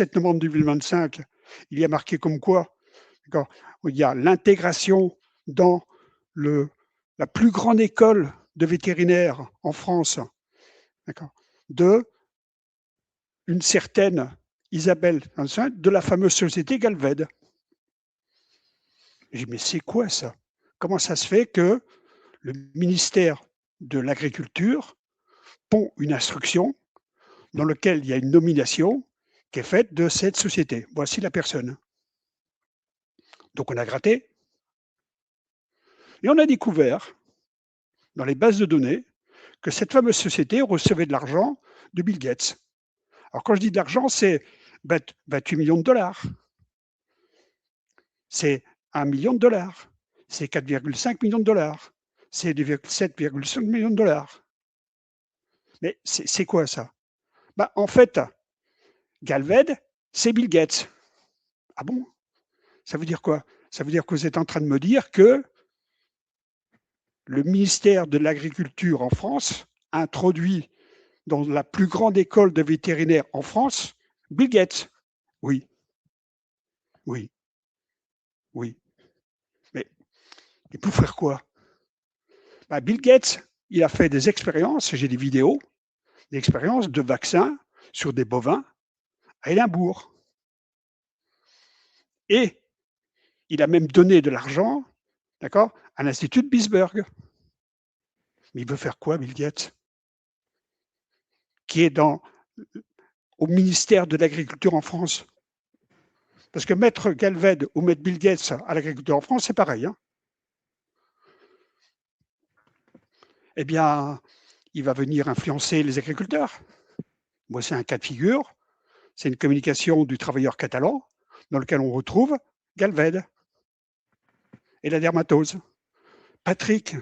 7 novembre 2025, il y a marqué comme quoi, d'accord, il y a l'intégration dans la plus grande école de vétérinaire en France, d'accord, de une certaine Isabelle de la fameuse société Galved. J'ai dit: «Mais c'est quoi ça? Comment ça se fait que le ministère de l'Agriculture pond une instruction dans lequel il y a une nomination qui est faite de cette société? Voici la personne». Donc on a gratté et on a découvert dans les bases de données que cette fameuse société recevait de l'argent de Bill Gates. Alors quand je dis de l'argent, c'est 28 millions de dollars, c'est 1 million de dollars, c'est 4,5 millions de dollars, c'est 7,5 millions de dollars. Mais c'est quoi ça? Bah, en fait, Galved, c'est Bill Gates. Ah bon? Ça veut dire quoi? Ça veut dire que vous êtes en train de me dire que le ministère de l'Agriculture en France introduit dans la plus grande école de vétérinaire en France, Bill Gates. Oui, oui, oui. Mais et pour faire quoi? Bah, Bill Gates, il a fait des expériences, j'ai des vidéos, des expériences de vaccins sur des bovins à Édimbourg. Et il a même donné de l'argent, d'accord, à l'Institut de Pittsburgh. Mais il veut faire quoi, Bill Gates? Qui est au ministère de l'Agriculture en France. Parce que mettre Galved ou mettre Bill Gates à l'agriculture en France, c'est pareil, hein. Eh bien, il va venir influencer les agriculteurs. Moi, c'est un cas de figure. C'est une communication du travailleur catalan dans lequel on retrouve Galved et la dermatose. Patrick, tu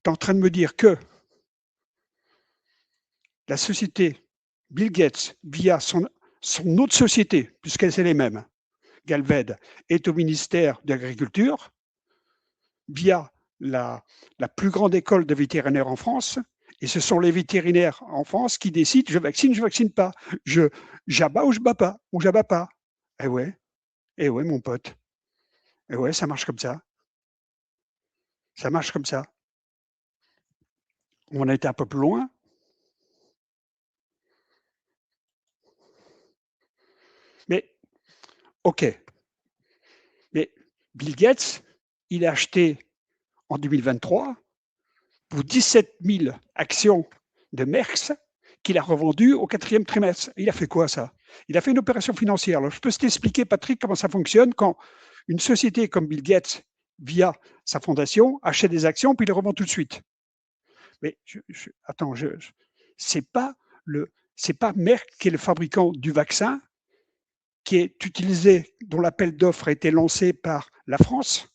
es en train de me dire que la société Bill Gates, via son autre société, puisqu'elles sont les mêmes, Galved, est au ministère de l'Agriculture, via la plus grande école de vétérinaires en France, et ce sont les vétérinaires en France qui décident: je vaccine pas, j'abats ou j'abats pas. Eh ouais, eh ouais, mon pote, eh ouais, ça marche comme ça marche comme ça. On a été un peu plus loin, mais OK, mais Bill Gates, il a acheté en 2023 pour 17 000 actions de Merckx qu'il a revendues au 4e trimestre. Il a fait quoi ça? Il a fait une opération financière. Alors je peux t'expliquer, Patrick, comment ça fonctionne quand une société comme Bill Gates, via sa fondation, achète des actions puis les revend tout de suite. Mais attends, c'est pas c'est pas Merck qui est le fabricant du vaccin qui est utilisé, dont l'appel d'offres a été lancé par la France?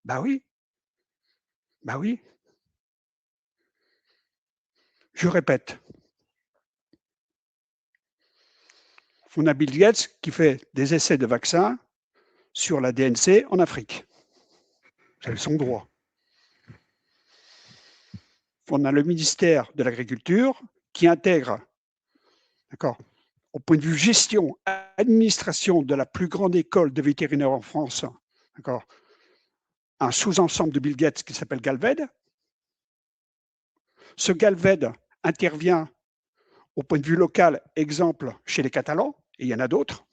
Bah oui, bah oui. Je répète, on a Bill Gates qui fait des essais de vaccins sur la DNC en Afrique. C'est son droit. On a le ministère de l'Agriculture qui intègre, d'accord, au point de vue gestion, administration de la plus grande école de vétérinaires en France, d'accord, un sous-ensemble de Bill Gates qui s'appelle Galved. Ce Galved intervient au point de vue local, exemple chez les Catalans, et il y en a d'autres.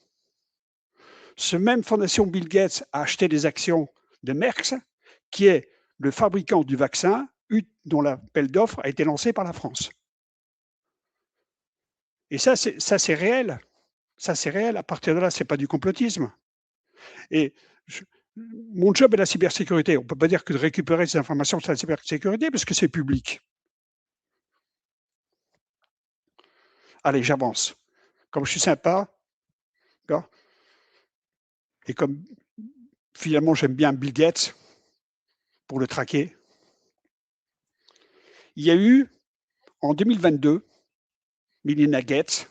Ce même fondation Bill Gates a acheté des actions de Merckx, qui est le fabricant du vaccin dont l'appel d'offres a été lancé par la France. Et ça, c'est réel. Ça, c'est réel. À partir de là, c'est pas du complotisme. Et je, mon job est la cybersécurité. On ne peut pas dire que de récupérer ces informations sur la cybersécurité parce que c'est public. Allez, j'avance. Comme je suis sympa, et comme finalement j'aime bien Bill Gates pour le traquer, il y a eu en 2022 Melinda Gates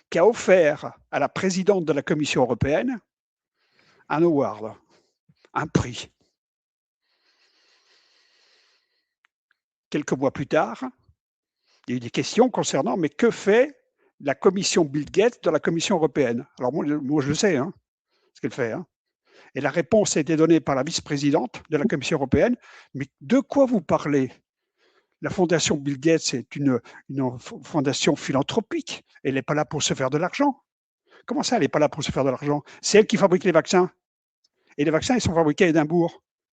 qui a offert à la présidente de la Commission européenne un award, un prix. Quelques mois plus tard, il y a eu des questions concernant mais que fait la commission Bill Gates de la Commission européenne. Alors moi je le sais, hein, ce qu'elle fait. Hein. Et la réponse a été donnée par la vice-présidente de la Commission européenne. Mais de quoi vous parlez? La fondation Bill Gates est une fondation philanthropique. Elle n'est pas là pour se faire de l'argent. Comment ça, elle n'est pas là pour se faire de l'argent? C'est elle qui fabrique les vaccins. Et les vaccins, ils sont fabriqués à Édimbourg.